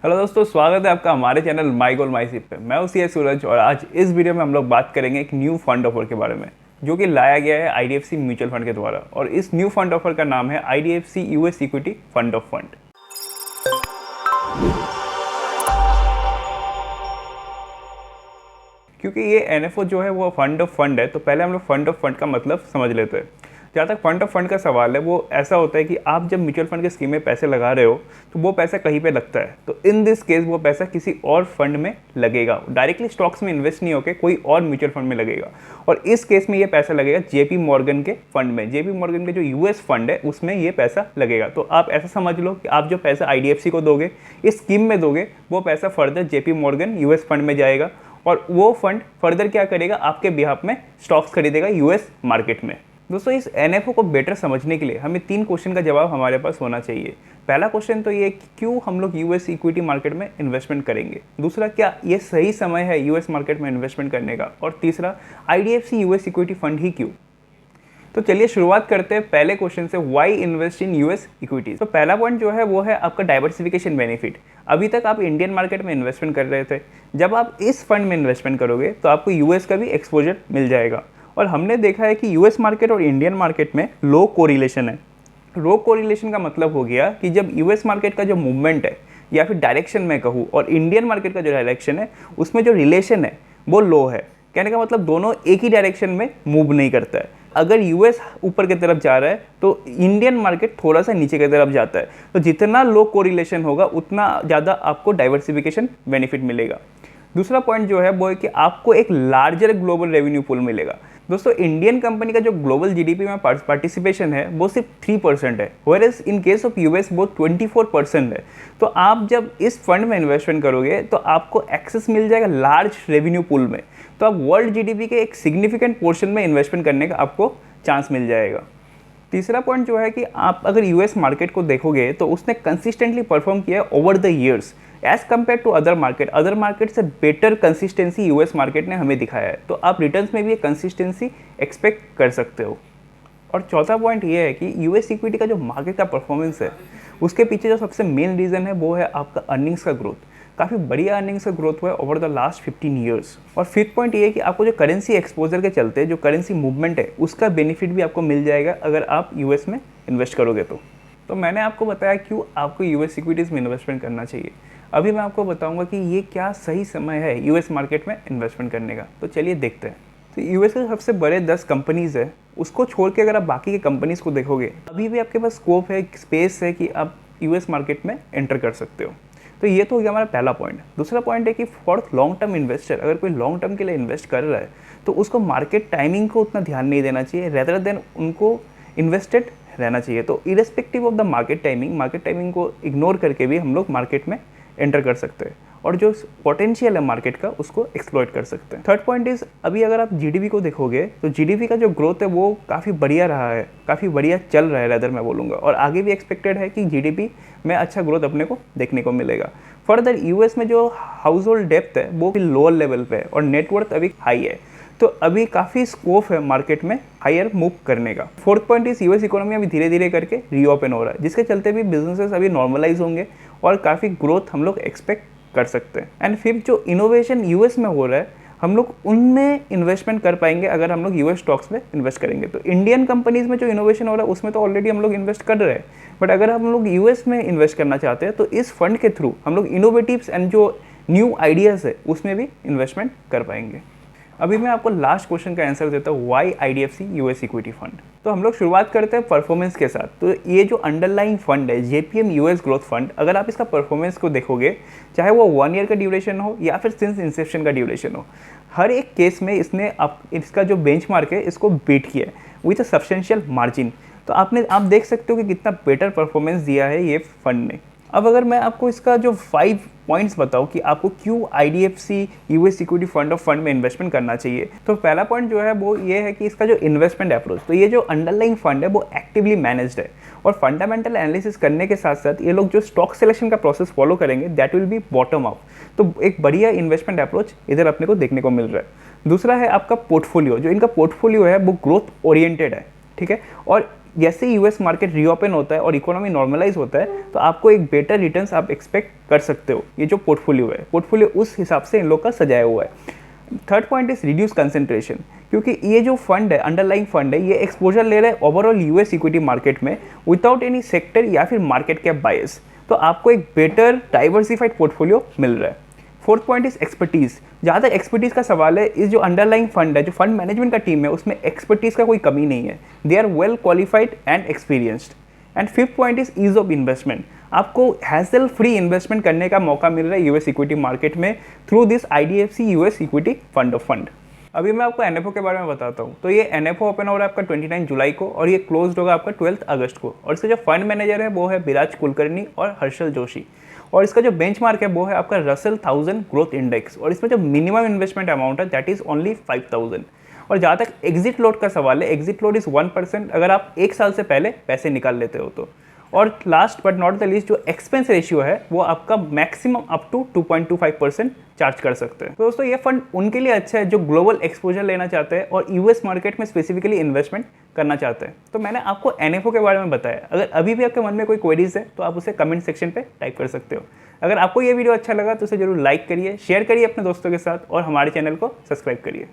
Hello दोस्तों, स्वागत है आपका हमारे channel my goal my SIP पे। मैं उसी सूरज और आज इस वीडियो में हम लोग बात करेंगे एक न्यू फंड ऑफर के बारे में जो कि लाया गया है आईडीएफसी म्यूचुअल फंड के द्वारा। और इस न्यू फंड ऑफर का नाम है IDFC US equity fund of fund. क्योंकि ये एनएफओ जो है वो फंड ऑफ फंड है, तो पहले हम लोग फंड ऑफ फंड का मतलब समझ लेते हैं। जहाँ तक फंड ऑफ फंड का सवाल है, वो ऐसा होता है कि आप जब म्यूचुअल फंड के स्कीम में पैसे लगा रहे हो तो वो पैसा कहीं पे लगता है। तो इन दिस केस वो पैसा किसी और फंड में लगेगा, डायरेक्टली स्टॉक्स में इन्वेस्ट नहीं होकर कोई और म्यूचुअल फंड में लगेगा। और इस केस में ये पैसा लगेगा जेपी मॉर्गन के फंड में। जेपी मॉर्गन के जो यूएस फंड है उसमें ये पैसा लगेगा। तो आप ऐसा समझ लो कि आप जो पैसा आईडीएफसी को दोगे, इस स्कीम में दोगे, वो पैसा further JP Morgan US fund में जाएगा और वो फंड फर्दर क्या करेगा, आपके बिहाफ में स्टॉक्स खरीदेगा यूएस मार्केट में। दोस्तों, इस एनएफओ को बेटर समझने के लिए हमें 3 क्वेश्चन का जवाब हमारे पास होना चाहिए। पहला क्वेश्चन तो ये कि क्यों हम लोग यूएस इक्विटी मार्केट में इन्वेस्टमेंट करेंगे। दूसरा, क्या ये सही समय है यूएस मार्केट में इन्वेस्टमेंट करने का। और तीसरा, आईडीएफसी यूएस इक्विटी फंड ही क्यों। तो चलिए शुरुआत करते हैं पहले क्वेश्चन से, why invest in US equities. तो पहला पॉइंट जो है वो है आपका डाइवर्सिफिकेशन बेनिफिट। अभी तक आप इंडियन मार्केट में इन्वेस्टमेंट कर रहे थे, जब आप इस फंड में इन्वेस्टमेंट करोगे तो आपको यूएस का भी एक्सपोजर मिल जाएगा। और हमने देखा है कि यूएस मार्केट और इंडियन मार्केट में लो कोरिलेशन है। लो कोरिलेशन का मतलब हो गया कि जब यूएस मार्केट का जो मूवमेंट है या फिर डायरेक्शन में कहूँ, और इंडियन मार्केट का जो डायरेक्शन है उसमें जो रिलेशन है वो लो है। कहने का मतलब दोनों एक ही डायरेक्शन में मूव नहीं करता है। अगर यूएस ऊपर की तरफ जा रहा है तो इंडियन मार्केट थोड़ा सा नीचे की तरफ जाता है। तो जितना लो कोरिलेशन होगा उतना ज़्यादा आपको डाइवर्सिफिकेशन बेनिफिट मिलेगा। दूसरा पॉइंट जो है वो है कि आपको एक लार्जर ग्लोबल रेवेन्यू पूल मिलेगा। दोस्तों, इंडियन कंपनी का जो ग्लोबल जीडीपी में पार्टिसिपेशन है वो सिर्फ 3% है, whereas in case of US वो 24% है। तो आप जब इस फंड में इन्वेस्टमेंट करोगे तो आपको एक्सेस मिल जाएगा लार्ज रेवेन्यू पूल में। तो आप वर्ल्ड जीडीपी के एक सिग्निफिकेंट पोर्शन में इन्वेस्टमेंट करने का आपको चांस मिल जाएगा। तीसरा पॉइंट जो है कि आप अगर यूएस मार्केट को देखोगे तो उसने कंसिस्टेंटली परफॉर्म किया है over the years as compare to other market. Other market से बेटर कंसिस्टेंसी यूएस मार्केट ने हमें दिखाया है। तो आप रिटर्न्स में भी ये कंसिस्टेंसी एक्सपेक्ट कर सकते हो। और चौथा पॉइंट ये है कि यूएस इक्विटी का जो मार्केट का परफॉर्मेंस है उसके पीछे जो सबसे मेन रीज़न है वो है आपका अर्निंग्स का ग्रोथ। काफ़ी बढ़िया अर्निंग्स का ग्रोथ हुआ है ओवर द लास्ट 15 ईयर्स। और फिफ्थ पॉइंट ये है कि आपको जो करेंसी एक्सपोजर के चलते जो करेंसी मूवमेंट है उसका बेनिफिट भी आपको मिल जाएगा अगर आप यूएस में इन्वेस्ट करोगे तो मैंने आपको बताया क्यों आपको यूएस इक्विटीज़ में इन्वेस्टमेंट करना चाहिए। अभी मैं आपको बताऊंगा कि ये क्या सही समय है यूएस मार्केट में इन्वेस्टमेंट करने का। तो चलिए देखते हैं। तो यूएस के सबसे बड़े 10 कंपनीज़ है, उसको छोड़ के अगर आप बाकी के कंपनीज़ को देखोगे अभी भी आपके पास स्कोप है, स्पेस है कि आप यूएस मार्केट में एंटर कर सकते हो। तो ये तो हो गया हमारा पहला पॉइंट। दूसरा पॉइंट है कि फॉर लॉन्ग टर्म इन्वेस्टर, अगर कोई लॉन्ग टर्म के लिए इन्वेस्ट कर रहा है तो उसको मार्केट टाइमिंग को उतना ध्यान नहीं देना चाहिए, रेदर देन उनको इन्वेस्टेड रहना चाहिए। तो irrespective of the market timing को इग्नोर करके भी हम लोग मार्केट में एंटर कर सकते हैं और जो पोटेंशियल है मार्केट का उसको एक्सप्लॉइट कर सकते हैं। थर्ड पॉइंट इज, अभी अगर आप जीडीपी को देखोगे तो जीडीपी का जो ग्रोथ है वो काफ़ी बढ़िया रहा है, काफ़ी बढ़िया चल रहा है रेदर मैं बोलूँगा। और आगे भी एक्सपेक्टेड है कि जीडीपी में अच्छा ग्रोथ अपने को देखने को मिलेगा। फर्दर यूएस में जो हाउस होल्ड डेप्थ है वो भी लोअर लेवल पे है और नेटवर्थ अभी हाई है। तो अभी काफ़ी स्कोप है मार्केट में हायर मूव करने का। Fourth point is, US economy अभी धीरे धीरे करके रीओपन हो रहा है, जिसके चलते भी बिजनेसेस अभी नॉर्मलाइज होंगे और काफ़ी ग्रोथ हम लोग एक्सपेक्ट कर सकते हैं। एंड फिफ्थ, जो इनोवेशन यूएस में हो रहा है हम लोग उनमें इन्वेस्टमेंट कर पाएंगे अगर हम लोग यूएस स्टॉक्स में इन्वेस्ट करेंगे। तो इंडियन कंपनीज में जो इनोवेशन हो रहा है उसमें तो ऑलरेडी हम लोग इन्वेस्ट कर रहे हैं, बट अगर हम लोग यूएस में इन्वेस्ट करना चाहते हैं तो इस फंड के थ्रू हम लोग इनोवेटिव्स एंड जो न्यू आइडियाज़ है उसमें भी इन्वेस्टमेंट कर पाएंगे। अभी मैं आपको लास्ट क्वेश्चन का आंसर देता हूँ, why IDFC US equity fund. तो हम लोग शुरुआत करते हैं परफॉर्मेंस के साथ। तो ये जो अंडरलाइंग फंड है जेपीएम यूएस ग्रोथ फंड, अगर आप इसका परफॉर्मेंस को देखोगे, चाहे वो 1 ईयर का ड्यूरेशन हो या फिर सिंस इंसेप्शन का ड्यूरेशन हो, हर एक केस में इसने इसका जो बेंचमार्क है इसको बीट किया है विथ अ सब्सटेंशियल मार्जिन। तो आप देख सकते हो कि कितना बेटर परफॉर्मेंस दिया है ये फंड ने। अब अगर मैं आपको इसका जो 5 पॉइंट्स बताऊं कि आपको क्यों IDFC US equity fund of fund में इन्वेस्टमेंट करना चाहिए, तो पहला पॉइंट जो है वो ये है कि इसका जो इन्वेस्टमेंट अप्रोच, तो ये जो अंडरलाइंग फंड है वो एक्टिवली मैनेज्ड है और फंडामेंटल एनालिसिस करने के साथ साथ ये लोग जो स्टॉक सिलेक्शन का प्रोसेस फॉलो करेंगे that will be bottom up. तो एक बढ़िया इन्वेस्टमेंट अप्रोच इधर अपने को देखने को मिल रहा है। दूसरा है आपका पोर्टफोलियो, जो इनका पोर्टफोलियो है वो ग्रोथ ओरिएंटेड है, ठीक है। और जैसे ही यूएस मार्केट रीओपन होता है और इकोनॉमी नॉर्मलाइज होता है तो आपको एक बेटर रिटर्न्स आप एक्सपेक्ट कर सकते हो। ये जो पोर्टफोलियो है, पोर्टफोलियो उस हिसाब से इन लोग का सजाया हुआ है। Third point is reduce concentration, क्योंकि ये जो फंड है, अंडरलाइंग फंड है, ये एक्सपोजर ले रहा है ओवरऑल यूएस इक्विटी मार्केट में विदाउट एनी सेक्टर या फिर मार्केट कैप बायस। तो आपको एक बेटर डाइवर्सिफाइड पोर्टफोलियो मिल रहा है। Fourth point is expertise. जहाँ तक एक्सपर्टीज का सवाल है, इस जो अंडरलाइंग फंड है, जो फंड मैनेजमेंट का टीम है, उसमें एक्सपर्टीज का कोई कमी नहीं है। They are well qualified and experienced. And fifth point is ease of investment. आपको हैसल फ्री इन्वेस्टमेंट करने का मौका मिल रहा है यूएस इक्विटी मार्केट में through this IDFC US equity fund of fund. अभी मैं आपको NFO के बारे में बताता हूँ। तो ये NFO ओपन हो रहा है आपका 29 जुलाई को और ये क्लोज होगा आपका 12 अगस्त को। और इसका जो फंड मैनेजर है वो है विराज कुलकर्णी और हर्षल जोशी। और इसका जो बेंचमार्क है वो है आपका रसल 1000 ग्रोथ इंडेक्स। और इसमें जो मिनिमम इन्वेस्टमेंट अमाउंट है दैट इज ओनली 5000। और जहाँ तक एग्जिट लोड का सवाल है, एग्जिट लोड इज 1% अगर आप 1 साल से पहले पैसे निकाल लेते हो तो। और last but not the least, जो एक्सपेंस रेशियो है वो आपका मैक्सिमम अप टू 2.25% चार्ज कर सकते हैं। तो दोस्तों ये फंड उनके लिए अच्छा है जो ग्लोबल एक्सपोजर लेना चाहते हैं और यूएस मार्केट में स्पेसिफिकली इन्वेस्टमेंट करना चाहते हैं। तो मैंने आपको NFO के बारे में बताया। अगर अभी भी आपके मन में कोई क्वेरीज है तो आप उसे कमेंट सेक्शन पे टाइप कर सकते हो। अगर आपको ये वीडियो अच्छा लगा तो उसे जरूर लाइक करिए, शेयर करिए अपने दोस्तों के साथ और हमारे चैनल को सब्सक्राइब करिए।